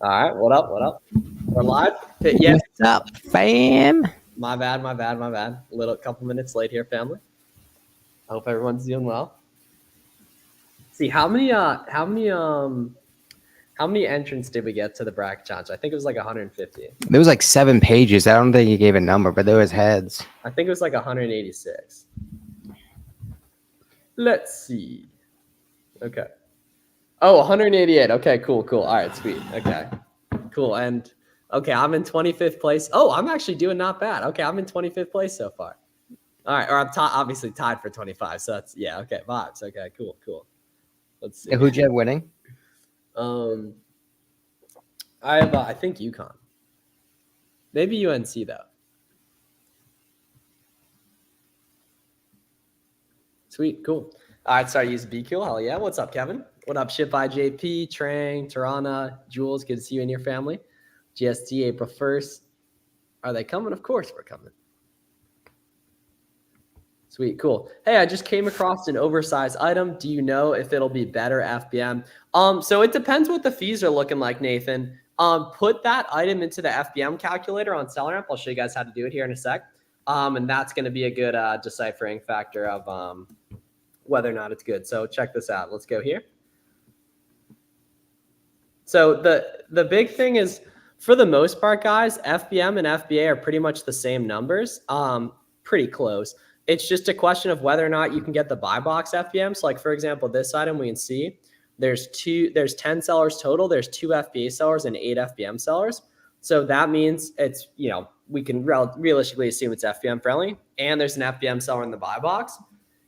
All right, what up? What up? We're live. Yeah. What's up, fam? My bad. A little couple minutes late here, family. I hope everyone's doing well. See how many entrants did we get to the bracket challenge? I think it was like 150. There was like 7 pages. I don't think he gave a number, but there was heads. I think it was like 186. Let's see. Okay. Oh, 188. Okay, cool. All right, sweet. Okay. Cool. And okay, I'm in 25th place. Oh, I'm actually doing not bad. Okay, I'm in 25th place so far. All right, or I'm obviously tied for 25. So that's okay, vibes. Okay, cool. Let's see. Who'd you have winning? I have I think UConn. Maybe UNC though. Sweet, cool. All right, sorry, use Be Cool. Hell yeah. What's up, Kevin? What up, Ship IJP, Trang, Tarana, Jules? Good to see you and your family. GST April 1st. Are they coming? Of course we're coming. Sweet, cool. Hey, I just came across an oversized item. Do you know if it'll be better FBM? So it depends what the fees are looking like, Nathan. Put that item into the FBM calculator on SellerAmp. I'll show you guys how to do it here in a sec. And that's going to be a good deciphering factor of whether or not it's good. So check this out. Let's go here. So the big thing is, for the most part, guys, FBM and FBA are pretty much the same numbers, pretty close. It's just a question of whether or not you can get the buy box FBM. So like, for example, this item, we can see there's 10 sellers total. There's 2 FBA sellers and 8 FBM sellers. So that means it's, we can realistically assume it's FBM friendly, and there's an FBM seller in the buy box,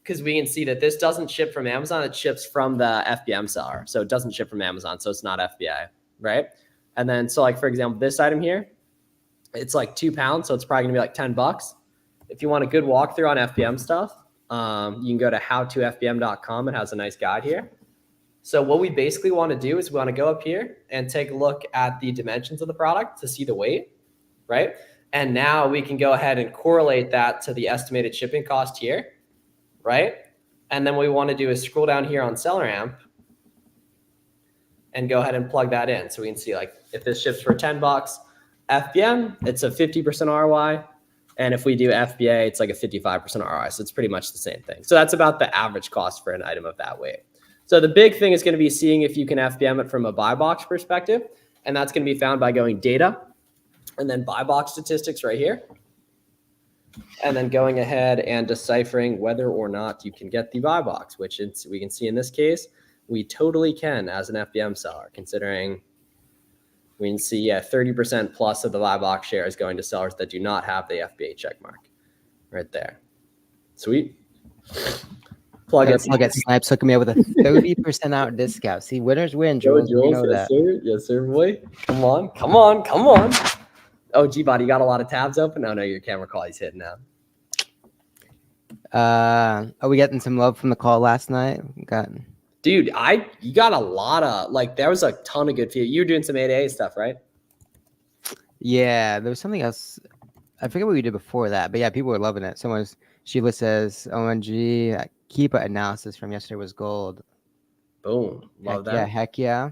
because we can see that this doesn't ship from Amazon. It ships from the FBM seller. So it doesn't ship from Amazon. So it's not FBA, right? And then, so like, for example, this item here, it's like 2 pounds. So it's probably gonna be like $10. If you want a good walkthrough on FBM stuff, you can go to howtofbm.com. It has a nice guide here. So what we basically want to do is we want to go up here and take a look at the dimensions of the product to see the weight, right? And now we can go ahead and correlate that to the estimated shipping cost here, right? And then what we want to do is scroll down here on SellerAmp and go ahead and plug that in. So we can see, like, if this ships for $10 FBM, it's a 50% ROI. And if we do FBA, it's like a 55% ROI. So it's pretty much the same thing. So that's about the average cost for an item of that weight. So the big thing is going to be seeing if you can FBM it from a buy box perspective. And that's going to be found by going data and then buy box statistics right here. And then going ahead and deciphering whether or not you can get the buy box, which we can see in this case, we totally can as an FBM seller, considering we can see 30% plus of the buy box share is going to sellers that do not have the FBA check mark right there. Sweet. Plug it. Snipes hooking me up with a 30% out discount. See, winners win, Jules. Jules, you know yes, that. sir. Yes, sir, boy. Come on. Oh, G-Bot, you got a lot of tabs open? Oh, no, your camera quality's hitting now. Are we getting some love from the call last night? Dude, you got a lot of, like, there was a ton of good feedback. You were doing some 8A stuff, right? Yeah, there was something else. I forget what we did before that, but yeah, people were loving it. Sheila says, OMG, Keepa analysis from yesterday was gold. Boom. Love that. Yeah, heck yeah.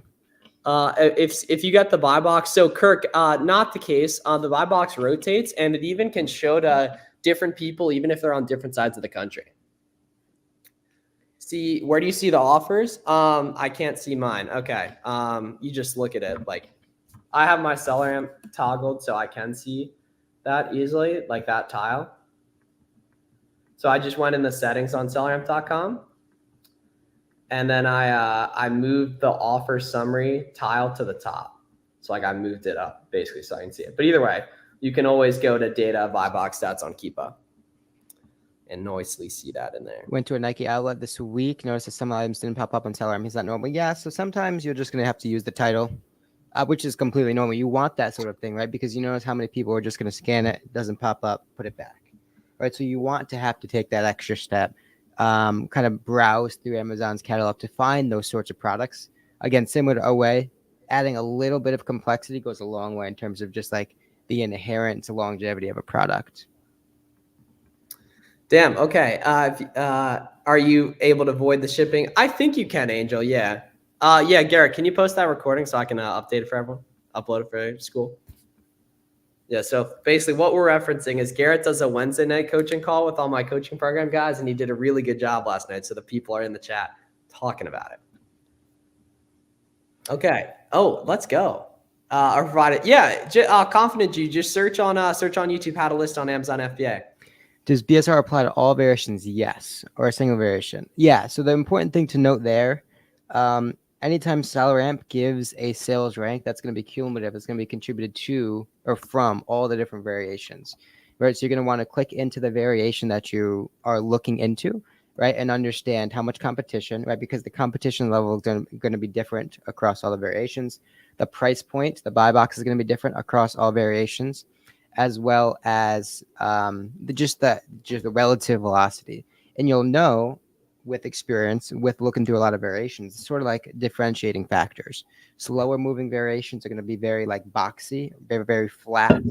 If you got the buy box, so Kirk, not the case. The buy box rotates, and it even can show to different people, even if they're on different sides of the country. See, where do you see the offers? I can't see mine. Okay. You just look at it. Like, I have my SellerAmp toggled, so I can see that easily, like that tile. So I just went in the settings on selleramp.com, and then I moved the offer summary tile to the top. So like I moved it up basically so I can see it. But either way, you can always go to data buy box stats on Keepa and noisily see that in there. Went to a Nike outlet this week. Noticed that some items didn't pop up on SellerAmp. Is that normal? Yeah. So sometimes you're just going to have to use the title, which is completely normal. You want that sort of thing, right? Because you notice how many people are just going to scan it. It doesn't pop up, put it back. Right. So you want to have to take that extra step, kind of browse through Amazon's catalog to find those sorts of products. Again, similar to OA, adding a little bit of complexity goes a long way in terms of just like the inherent longevity of a product. Damn. Okay. Are you able to avoid the shipping? I think you can, Angel. Yeah. Yeah, Garrett, can you post that recording so I can update it for everyone? upload it for school? Yeah, so basically what we're referencing is Garrett does a Wednesday night coaching call with all my coaching program guys, and he did a really good job last night. So the people are in the chat talking about it. Okay. Oh, let's go. Or provide it. Yeah, confident G. Just search on YouTube how to list on Amazon FBA. Does BSR apply to all variations? Yes. Or a single variation? Yeah. So the important thing to note there, anytime SalaryAmp gives a sales rank, that's going to be cumulative. It's going to be contributed to or from all the different variations, right? So you're going to want to click into the variation that you are looking into, right? And understand how much competition, right? Because the competition level is going to be different across all the variations. The price point, the buy box is going to be different across all variations, as well as just the relative velocity. And you'll know with experience, with looking through a lot of variations, it's sort of like differentiating factors. Slower moving variations are going to be very like boxy, very, very flat,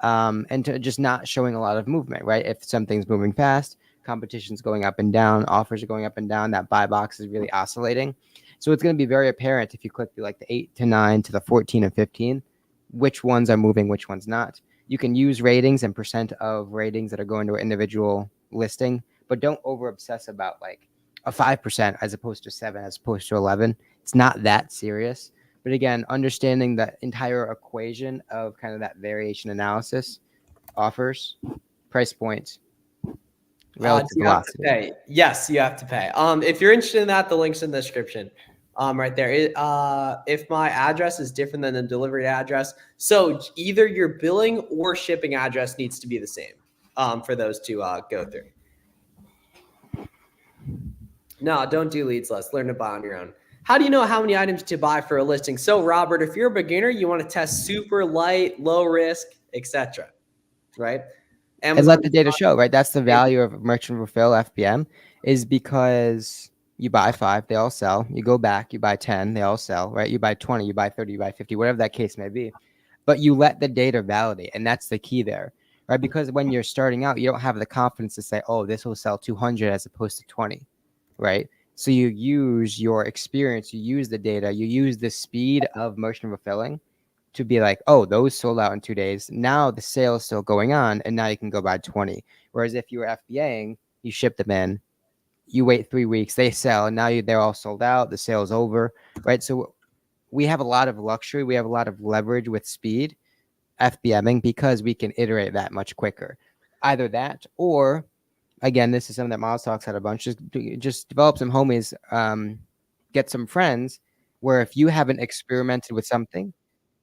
and just not showing a lot of movement, right? If something's moving fast, competition's going up and down, offers are going up and down, that buy box is really oscillating. So it's going to be very apparent if you click through like the 8 to 9 to the 14 and 15, which ones are moving, which ones not. You can use ratings and percent of ratings that are going to an individual listing, but don't over obsess about like a 5% as opposed to 7, as opposed to 11. It's not that serious. But again, understanding the entire equation of kind of that variation analysis, offers, price points, relative velocity. Yes, you have to pay. If you're interested in that, the link's in the description. Right there. If my address is different than the delivery address, so either your billing or shipping address needs to be the same for those to go through. No, don't do leads list. Learn to buy on your own. How do you know how many items to buy for a listing? So, Robert, if you're a beginner, you want to test super light, low risk, etc. Right? Amazon, and let the data show, right? That's the value of merchant refill FBM, is because you buy 5, they all sell. You go back, you buy 10, they all sell, right? You buy 20, you buy 30, you buy 50, whatever that case may be. But you let the data validate, and that's the key there, right? Because when you're starting out, you don't have the confidence to say, oh, this will sell 200 as opposed to 20, right? So you use your experience, you use the data, you use the speed of merchant refilling to be like, oh, those sold out in 2 days. Now the sale is still going on, and now you can go buy 20. Whereas if you were FBAing, you ship them in, you wait 3 weeks, they sell, and now they're all sold out, the sale's over, right? So we have a lot of luxury, we have a lot of leverage with speed, FBMing, because we can iterate that much quicker. Either that, or again, this is something that Miles Talks had a bunch, just develop some homies, get some friends, where if you haven't experimented with something,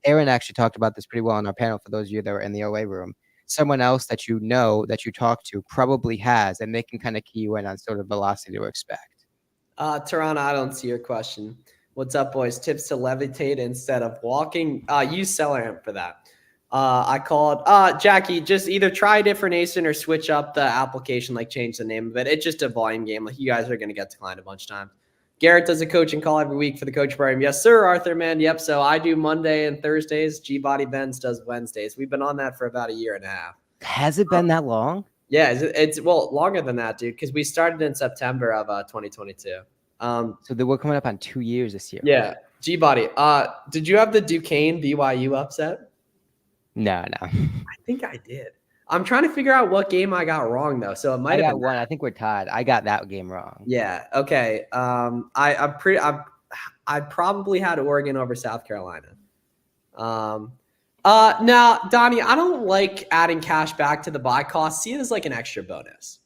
Aaron actually talked about this pretty well on our panel for those of you that were in the OA room. Someone else that you know, that you talk to, probably has, and they can kind of key you in on sort of velocity to expect. Toronto, I don't see your question. What's up, boys? Tips to levitate instead of walking. Use SellerAmp for that. I called Jackie. Just either try a different ASIN or switch up the application, like change the name of it. It's just a volume game. Like you guys are going to get declined a bunch of times. Garrett does a coaching call every week for the coach program. Yes, sir, Arthur, man. Yep. So I do Monday and Thursdays. G-Body Benz does Wednesdays. We've been on that for about 1.5 years. Has it been that long? Yeah, it's well longer than that, dude, because we started in September of 2022. So we're coming up on 2 years this year. Yeah. G-Body. Did you have the Duquesne BYU upset? No. I think I did. I'm trying to figure out what game I got wrong though. So it might have been one. I think we're tied. I got that game wrong. Yeah. Okay. I probably had Oregon over South Carolina. Now, Donnie, I don't like adding cash back to the buy cost. See it as like an extra bonus.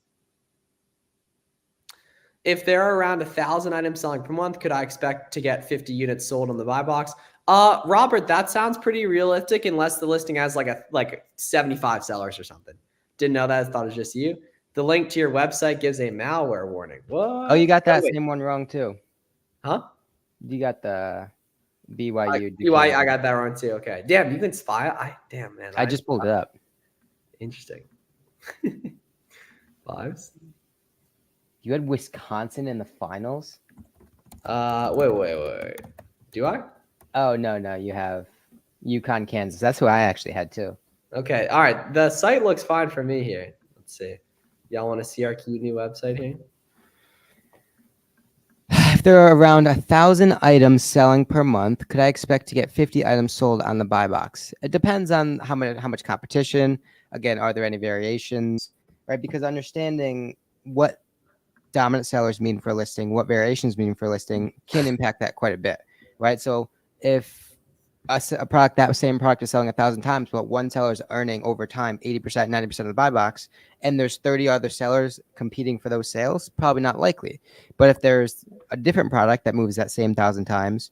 If there are around 1,000 items selling per month, could I expect to get 50 units sold on the buy box? Robert, that sounds pretty realistic unless the listing has like 75 sellers or something. Didn't know that. I thought it was just you. The link to your website gives a malware warning. What? Oh, you got that same one wrong too. Huh? You got the BYU. BYU, I got that wrong too. Okay. Damn, you can spy. Damn, man. I just pulled it up. Interesting. Fives. You had Wisconsin in the finals? Wait. Do I? Oh, no. You have UConn, Kansas. That's who I actually had too. Okay. All right. The site looks fine for me here. Let's see. Y'all want to see our cute new website here? If there are around 1,000 items selling per month, could I expect to get 50 items sold on the buy box? It depends on how much competition. Again, are there any variations, right? Because understanding what dominant sellers mean for a listing, what variations mean for a listing, can impact that quite a bit, right? So if a product, that same product is selling 1,000 times, but one seller is earning over time 80%, 90% of the buy box, and there's 30 other sellers competing for those sales, probably not likely. But if there's a different product that moves that same 1,000 times,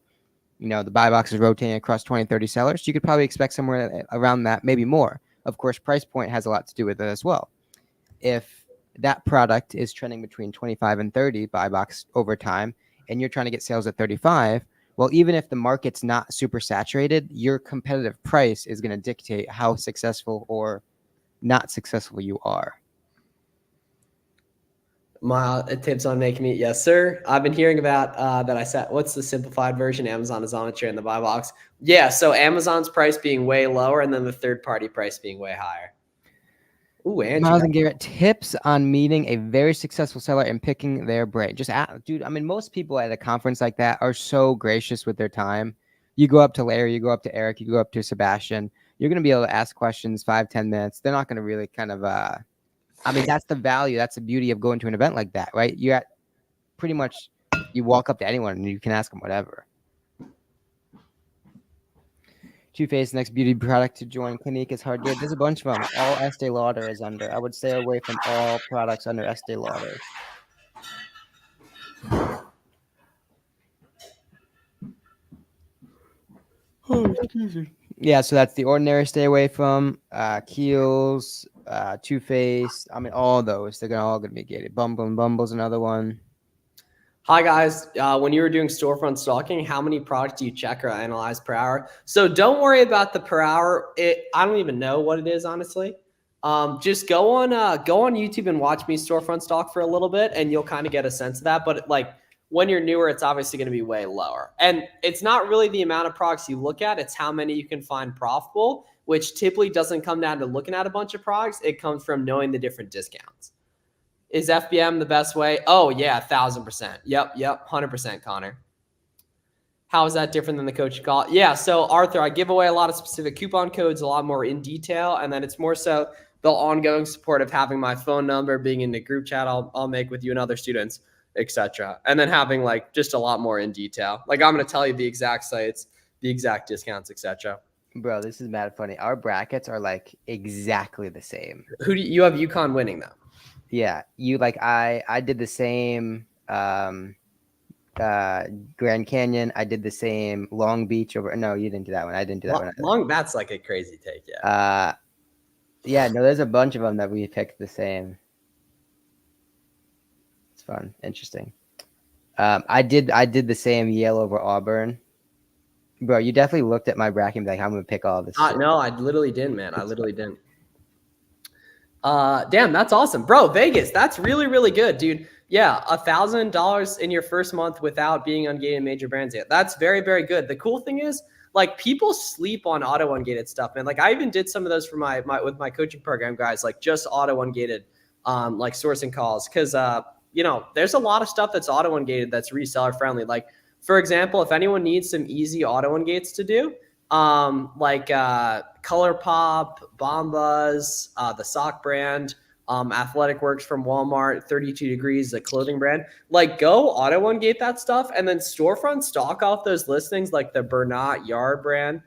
the buy box is rotating across 20, 30 sellers, you could probably expect somewhere around that, maybe more. Of course, price point has a lot to do with it as well. If that product is trending between 25 and 30 buy box over time, and you're trying to get sales at 35, well, even if the market's not super saturated, your competitive price is going to dictate how successful or not successful you are. My tips on making meat, yes, sir. I've been hearing about that. I said, what's the simplified version? Amazon is on a trend in the buy box. Yeah, so Amazon's price being way lower, and then the third party price being way higher. Ooh, Andrew. Miles and Garrett, tips on meeting a very successful seller and picking their brain. Just dude, I mean, most people at a conference like that are so gracious with their time. You go up to Larry, you go up to Eric, you go up to Sebastian. You're going to be able to ask questions 5-10 minutes. They're not going to really kind of, I mean, that's the value. That's the beauty of going to an event like that, right? You're at pretty much, you walk up to anyone and you can ask them whatever. Too Faced, next beauty product to join Clinique is hard. There's a bunch of them. All Estee Lauder is under. I would stay away from all products under Estee Lauder. Oh, excuse me. Yeah, so that's The Ordinary, stay away from. Kiehl's, Too Faced. I mean, all those. They're all going to be gated. Bumble and Bumble's another one. Hi guys, when you were doing storefront stalking, how many products do you check or analyze per hour? So don't worry about the per hour. I don't even know what it is, honestly. Just go on YouTube and watch me storefront stalk for a little bit, and you'll kind of get a sense of that. But like when you're newer, it's obviously going to be way lower. And it's not really the amount of products you look at; it's how many you can find profitable, which typically doesn't come down to looking at a bunch of products. It comes from knowing the different discounts. Is FBM the best way? Oh, yeah, 1,000%. Yep, 100%, Connor. How is that different than the coaching call? Yeah, so Arthur, I give away a lot of specific coupon codes, a lot more in detail, and then it's more so the ongoing support of having my phone number, being in the group chat I'll make with you and other students, etc. And then having like just a lot more in detail. Like I'm going to tell you the exact sites, the exact discounts, etc. Bro, this is mad funny. Our brackets are like exactly the same. Who do you have UConn winning though? Yeah, I did the same Grand Canyon. I did the same Long Beach over. No, you didn't do that one. I didn't do that one. That's like a crazy take, yeah. Yeah, no, there's a bunch of them that we picked the same. It's fun, interesting. I did the same Yale over Auburn. Bro, you definitely looked at my bracket and be like, I'm gonna pick all this. No, I literally didn't, man. I literally didn't. Damn, that's awesome, bro. Vegas, that's really, really good, dude. Yeah, $1,000 in your first month without being ungated major brands yet. That's very, very good. The cool thing is, like, people sleep on auto ungated stuff, man. Like, I even did some of those for my with my coaching program guys, like just auto ungated, like sourcing calls, because there's a lot of stuff that's auto ungated that's reseller friendly. Like, for example, if anyone needs some easy auto ungates to do, like ColourPop, Bombas, the sock brand, Athletic Works from Walmart, 32 Degrees, the clothing brand. Like, go auto ungate that stuff and then storefront stock off those listings, like the Bernat yarn brand,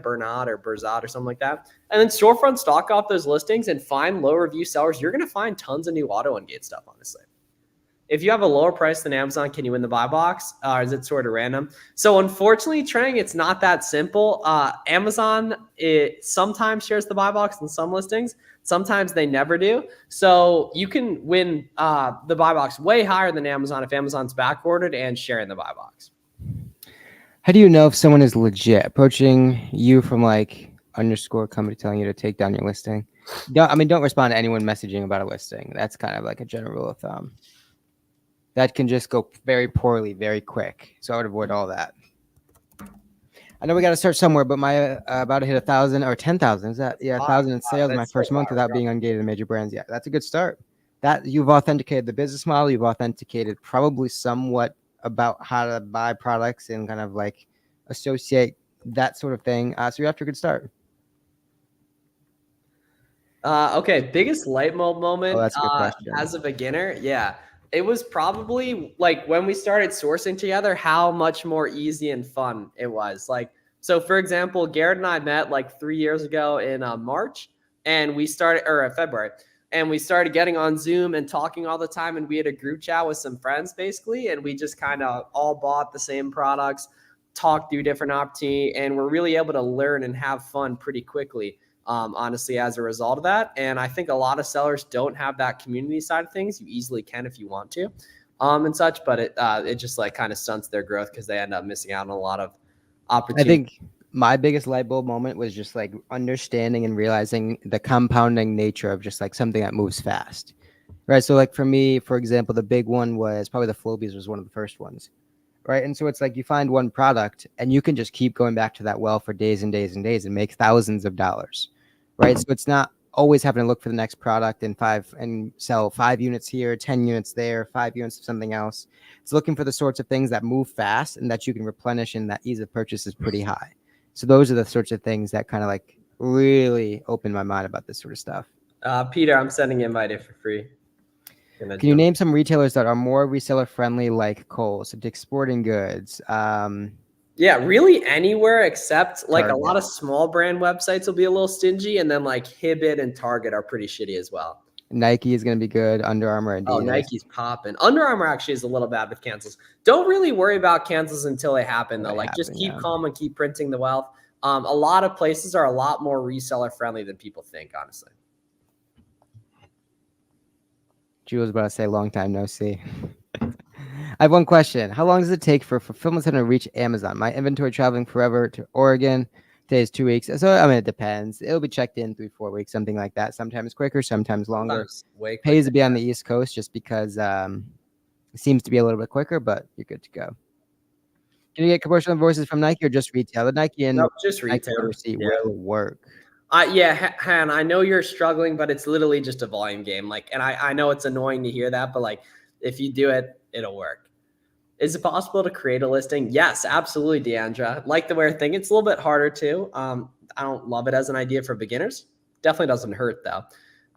Bernat or Berzat or something like that. And then storefront stock off those listings and find low review sellers. You're going to find tons of new auto ungate stuff, honestly. If you have a lower price than Amazon, can you win the buy box? Or is it sort of random? So unfortunately, Trang, it's not that simple. Amazon, it sometimes shares the buy box in some listings. Sometimes they never do. So you can win the buy box way higher than Amazon if Amazon's back ordered and sharing the buy box. How do you know if someone is legit? Approaching you from like underscore company telling you to take down your listing. Don't respond to anyone messaging about a listing. That's kind of like a general rule of thumb. That can just go very poorly, very quick. So I would avoid all that. I know we got to start somewhere, but my about to hit 1,000 or 10,000. Is that 1,000 in sales in my first month without being ungated in major brands? Yeah, that's a good start. That you've authenticated the business model. You've authenticated probably somewhat about how to buy products and kind of like associate that sort of thing. So you're off to a good start. Okay, biggest light bulb moment that's a good question. as a beginner. Yeah, it was probably like when we started sourcing together, how much more easy and fun it was. Like, so for example, Garrett and I met like 3 years ago in March, and we started, or February, and we started getting on Zoom and talking all the time. And we had a group chat with some friends basically, and we just kind of all bought the same products, talked through different opportunity, and we're really able to learn and have fun pretty quickly. Honestly, as a result of that. And I think a lot of sellers don't have that community side of things. You easily can if you want to, and such, but it just like kind of stunts their growth because they end up missing out on a lot of opportunity. I think my biggest light bulb moment was just like understanding and realizing the compounding nature of just like something that moves fast. Right. So like for me, for example, the big one was probably the Flobies was one of the first ones. Right. And so it's like you find one product and you can just keep going back to that well for days and days and days and make thousands of dollars. Right. So it's not always having to look for the next product and sell 5 units here, 10 units there, 5 units of something else. It's looking for the sorts of things that move fast and that you can replenish, and that ease of purchase is pretty high. So those are the sorts of things that kind of like really open my mind about this sort of stuff. Peter, I'm sending you invite for free. Can you name some retailers that are more reseller friendly, like Kohl's, Dick's Sporting Goods? Yeah, really anywhere except like Target. A lot of small brand websites will be a little stingy, and then like Hibbett and Target are pretty shitty as well. Nike is going to be good. Under Armour and Adidas. Oh, Nike's popping. Under Armour actually is a little bad with cancels. Don't really worry about cancels until they happen, though. Just keep calm and keep printing the wealth. A lot of places are a lot more reseller friendly than people think, honestly. Jules was about to say long time no see. I have one question. How long does it take for fulfillment center to reach Amazon? My inventory traveling forever to Oregon. Today is 2 weeks. So, I mean, it depends. It'll be checked in 3-4 weeks, something like that. Sometimes quicker, sometimes longer. Way quicker. Pays to be on the East Coast just because it seems to be a little bit quicker, but you're good to go. Can you get commercial invoices from Nike or just retail? The Nike and just retail receipt will work. Yeah, Han, I know you're struggling, but it's literally just a volume game. Like, and I know it's annoying to hear that, but like, if you do it, it'll work. Is it possible to create a listing? Yes, absolutely, Deandra. Like the wear thing, it's a little bit harder too. I don't love it as an idea for beginners. Definitely doesn't hurt though.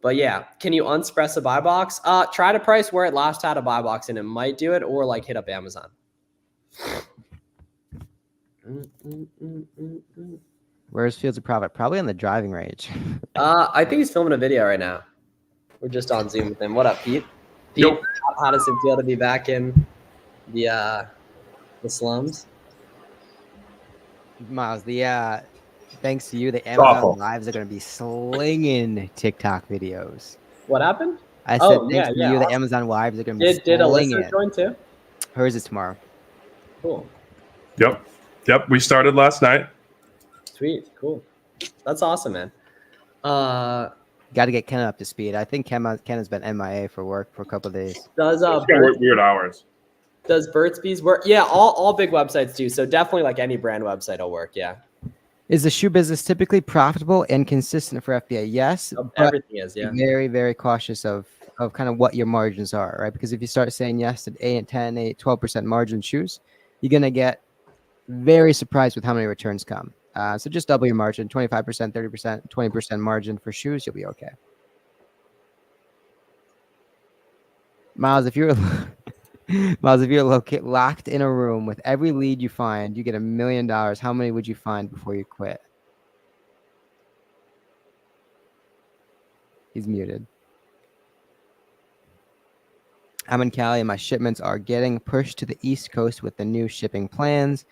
But yeah, can you unspress a buy box? Try to price where it last had a buy box and it might do it, or like hit up Amazon. Where's Fields of Profit? Probably on the driving range. I think he's filming a video right now. We're just on Zoom with him. What up, Pete? Pete, how does it feel to be back in the slums? Miles, thanks to you, the Amazon Lives are going to be slinging TikTok videos. What happened? I said thanks to you, the Amazon Lives are going to be slinging. Did Alyssa join too? Hers is tomorrow. Cool. Yep. We started last night. Sweet. Cool. That's awesome, man. Got to get Ken up to speed. I think Ken has been MIA for work for a couple of days. Does weird hours. Does Burt's Bees work? Yeah, all big websites do. So definitely like any brand website will work. Yeah. Is the shoe business typically profitable and consistent for FBA? Yes. Everything is, yeah. Very, very cautious of kind of what your margins are, right? Because if you start saying yes to 8, 10, 8, 12% margin shoes, you're going to get very surprised with how many returns come. So just double your margin, 25%, 30%, 20% margin for shoes, you'll be okay. Miles, if you're locked in a room with every lead you find, you get $1 million. How many would you find before you quit? He's muted. I'm in Cali and my shipments are getting pushed to the East Coast with the new shipping plans.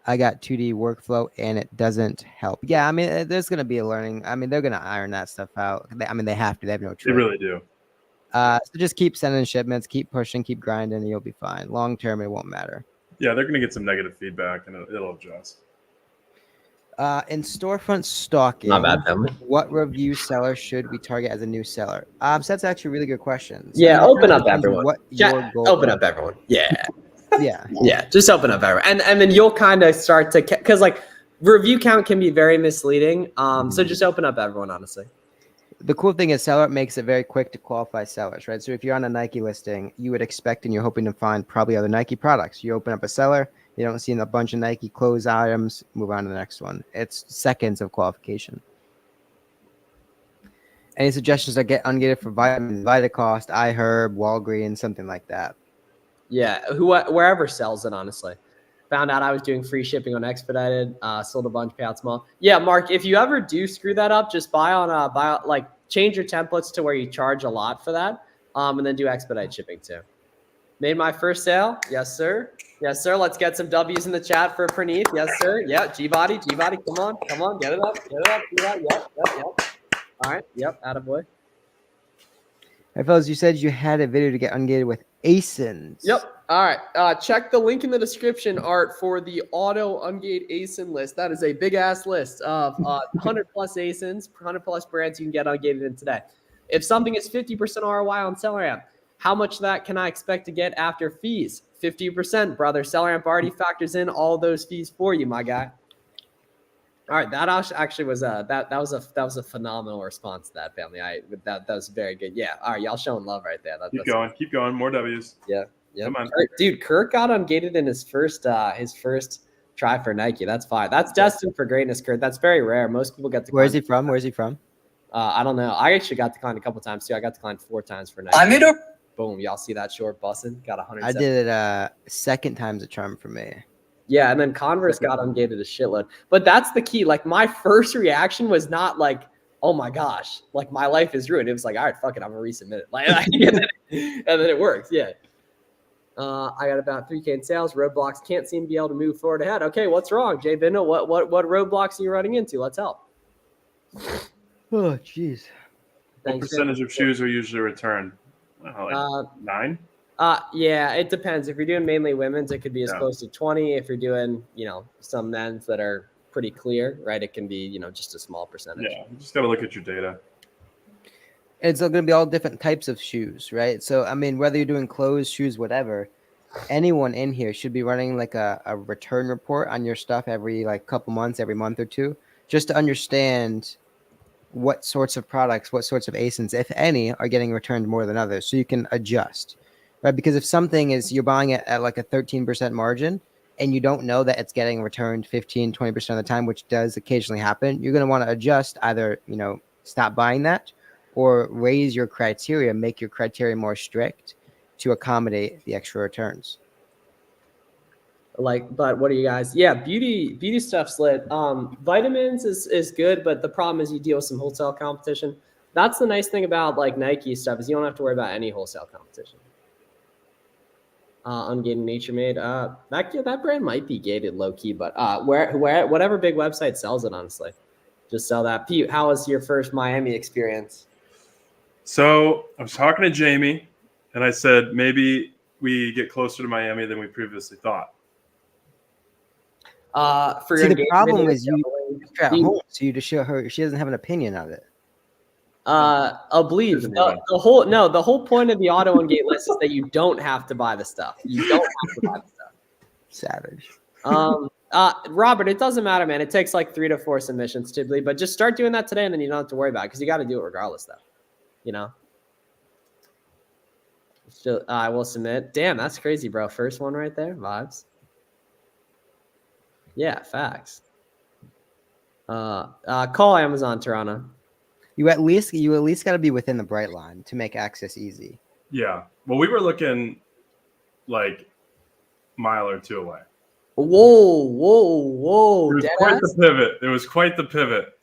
I got 2D workflow and it doesn't help. Yeah, I mean, there's going to be a learning. I mean, they're going to iron that stuff out. I mean, they have to. They have no choice. They really do. So just keep sending shipments, keep pushing, keep grinding, and you'll be fine. Long term, it won't matter. Yeah, they're going to get some negative feedback and it'll adjust. In storefront stalking, not bad, family. What review seller should we target as a new seller? So that's actually a really good question. So yeah, open up everyone. Open up everyone. Yeah. Yeah. Just open up everyone. And then you'll kind of start to, because like review count can be very misleading. So just open up everyone, honestly. the cool thing is Seller makes it very quick to qualify sellers, right? So if you're on a Nike listing, you would expect and you're hoping to find probably other Nike products. You open up a seller, you don't see a bunch of Nike clothes items, move on to the next one. It's seconds of qualification. Any suggestions that get ungated for vitamins, Vitacost, iHerb, Walgreens, something like that? Yeah, wherever sells it, honestly. Found out I was doing free shipping on Expedited. Sold a bunch, pay out small. Yeah, Mark, if you ever do screw that up, just change your templates to where you charge a lot for that, and then do Expedite shipping too. Made my first sale. Yes, sir. Yes, sir. Let's get some W's in the chat for Praneeth. Yes, sir. Yeah, G-Body. Come on. Get it up. Yep. All right. Yep, attaboy. Hey, fellas, you said you had a video to get ungated with ASINs. Yep. All right. Check the link in the description, Art, for the auto ungate ASIN list. That is a big ass list of 100 plus ASINs, 100 plus brands you can get ungated in today. If something is 50% ROI on SellerAmp, how much of that can I expect to get after fees? 50%, brother. SellerAmp already factors in all those fees for you, my guy. All right, that actually was that was a phenomenal response to that, family. That was very good. Yeah. All right, y'all showing love right there. Keep going. More W's. Yeah. Come on, dude. Kirk got ungated in his first try for Nike. That's fine. That's destined for greatness, Kirk. That's very rare. Most people get to. Where's he from? I don't know. I actually got declined a couple times too. I got declined 4 times for Nike. Boom. Y'all see that short busting? Got 100. I did it second time's a charm for me. Yeah, and then Converse got ungated a shitload. But that's the key. Like, my first reaction was not like, oh my gosh, like my life is ruined. It was like, all right, fuck it, I'm gonna resubmit it. Like, and then it works. Yeah. I got about 3K in sales. Roadblocks, can't seem to be able to move forward ahead. Okay, what's wrong, Jay Bindle? What roadblocks are you running into? Let's help. Oh, jeez. What percentage of shoes are usually returned? Like 9? Yeah, it depends. If you're doing mainly women's, it could be as close to 20. If you're doing, some men's that are pretty clear, right, it can be, just a small percentage. Yeah, you just got to look at your data. It's going to be all different types of shoes, right? So, I mean, whether you're doing clothes, shoes, whatever, anyone in here should be running like a return report on your stuff every couple months, every month or two, just to understand what sorts of products, what sorts of ASINs, if any, are getting returned more than others, so you can adjust. Right, because if something is you're buying it at like a 13% margin and you don't know that it's getting returned 15, 20% of the time, which does occasionally happen, you're going to want to adjust, either, stop buying that or raise your criteria, make your criteria more strict to accommodate the extra returns. But what are you guys? Yeah, beauty stuff's lit. Vitamins is good, but the problem is you deal with some wholesale competition. That's the nice thing about Nike stuff, is you don't have to worry about any wholesale competition. Ungated Nature Made. That brand might be gated low key, but whatever big website sells it, honestly, just sell that. Pete, how was your first Miami experience? So I was talking to Jamie, and I said maybe we get closer to Miami than we previously thought. The problem is you're at home, so you just show her. She doesn't have an opinion of it. I believe the whole point of the auto ungate list is that you don't have to buy the stuff. You don't have to buy the stuff. Savage. Robert, it doesn't matter, man. It takes 3 to 4 submissions typically, but just start doing that today, and then you don't have to worry about it because you got to do it regardless, though. Still, I will submit. Damn, that's crazy, bro. First one right there. Vibes. Yeah, facts. Call Amazon Toronto. You at least got to be within the bright line to make access easy. Yeah. Well, we were looking mile or two away. Whoa. It was quite the pivot.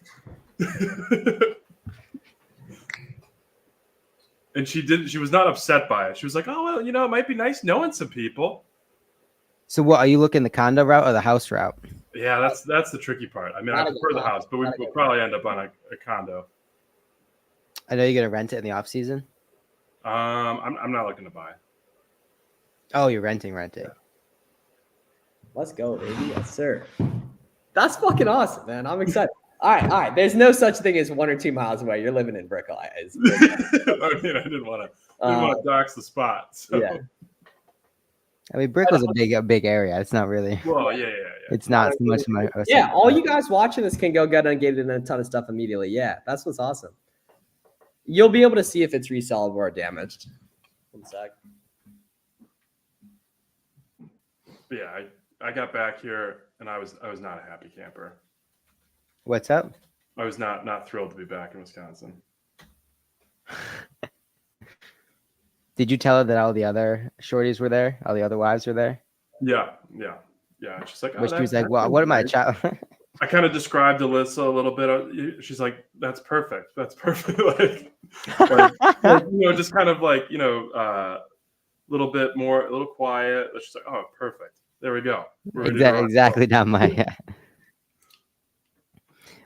And she was not upset by it. She was like, oh, well, it might be nice knowing some people. So what, are you looking the condo route or the house route? Yeah, that's the tricky part. I mean, I prefer the house, but we'll probably end up on a condo. I know you're gonna rent it in the off season. I'm not looking to buy. Oh, you're renting. Yeah. Let's go, baby. Yes, sir. That's fucking awesome, man. I'm excited. All right. There's no such thing as 1 or 2 miles away. You're living in Brickell. I didn't want to dox the spot. So. Yeah. I mean, Brickell's a big area. It's not really. Well, yeah. It's not so much. Yeah, all you guys watching this can go get ungated and a ton of stuff immediately. Yeah, that's what's awesome. You'll be able to see if it's resellable or damaged. One sec. But yeah, I got back here and I was not a happy camper. What's up? I was not thrilled to be back in Wisconsin. Did you tell her that all the other shorties were there? All the other wives were there? Yeah. She's like, Which she was like, well, what am I, child? I kind of described Alyssa a little bit. She's like, that's perfect. That's perfect. like, just kind of like, a little bit more, a little quiet. She's like, oh, perfect. There we go. Exactly down my.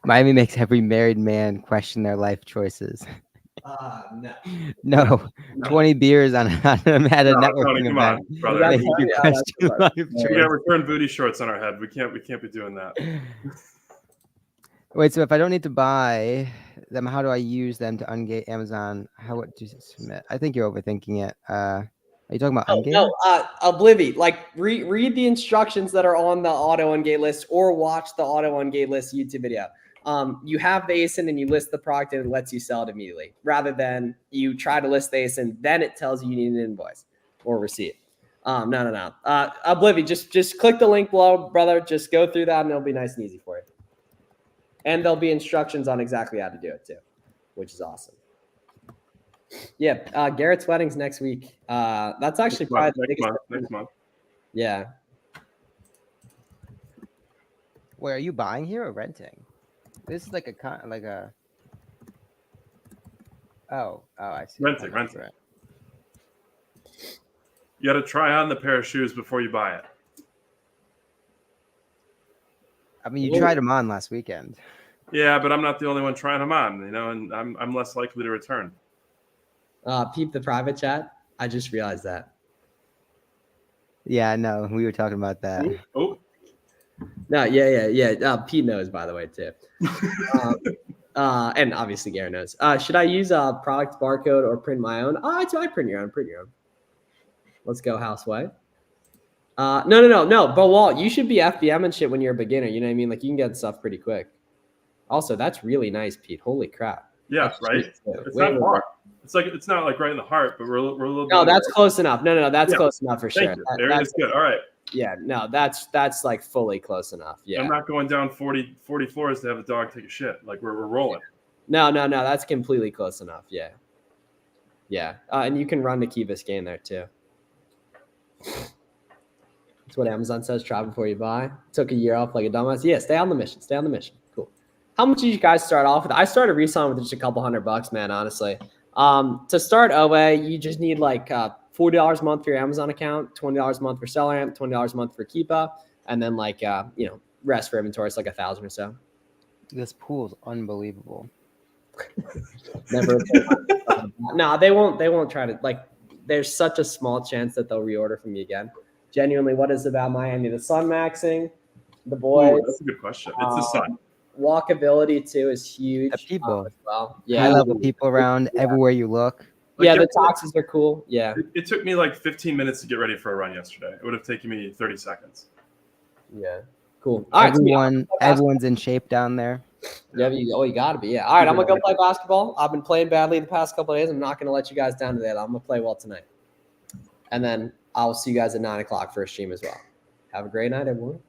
Miami makes every married man question their life choices. No. 20 beers on at a networking come event. on, brother. Make you question life We choices. got return booty shorts on our head. We can't be doing that. Wait, so if I don't need to buy them, how do I use them to ungate Amazon? What do you submit? I think you're overthinking it. Are you talking about ungate? No, Oblivi. Like read the instructions that are on the auto ungate list, or watch the auto ungate list YouTube video. You have the ASIN and you list the product and it lets you sell it immediately, rather than you try to list the ASIN, then it tells you need an invoice or receipt. No. Oblivi, just click the link below, brother. Just go through that and it'll be nice and easy for you. And there'll be instructions on exactly how to do it too, which is awesome. Yeah, Garrett's wedding's next week. That's actually probably the biggest next month. Yeah. Wait, are you buying here or renting? This is like a. Oh, I see. Renting. You got to try on the pair of shoes before you buy it. I mean, you tried them on last weekend. Yeah, but I'm not the only one trying them on, and I'm less likely to return. Peep the private chat. I just realized that. Yeah, no, we were talking about that. Oh. No, yeah. Pete knows, by the way, too. And obviously Garrett knows. Should I use a product barcode or print my own? I print your own. Let's go, Houseway. No. But Walt, you should be FBM and shit when you're a beginner. You know what I mean? Like, you can get stuff pretty quick. Also, that's really nice, Pete. Holy crap. Yeah, that's right. It's not far. It's not like right in the heart, but we're a little. No, that's close enough. No, that's close enough for sure. Thank you. That's good. All right. Yeah, no, that's like fully close enough. Yeah, I'm not going down 40 floors to have the dog take a shit. Like we're rolling. No, that's completely close enough. Yeah. And you can run to Key Biscayne there too. That's what Amazon says. Try before you buy. Took a year off like a dumbass. Yeah, stay on the mission. Cool. How much did you guys start off with? I started reselling with just a couple $100, man. Honestly, to start OA, you just need like $40 a month for your Amazon account, $20 a month for SellerAmp, $20 a month for Keepa, and then like rest for inventory. It's like $1,000 or so. This pool's unbelievable. Never. No, they won't try to, like, there's such a small chance that they'll reorder from you again. Genuinely, what is about Miami? The sun maxing, the boys. Ooh, that's a good question. It's the sun. Walkability too is huge. The people. As well. Yeah. High level people around everywhere you look. Yeah, the taxes are cool. Yeah. It took me like 15 minutes to get ready for a run yesterday. It would have taken me 30 seconds. Yeah. Cool. All right. Everyone's in shape down there. Yeah, you got to be. Yeah. All right, I'm going to go play basketball. I've been playing badly the past couple of days. I'm not going to let you guys down today. I'm going to play well tonight. And then I'll see you guys at 9 o'clock for a stream as well. Have a great night, everyone.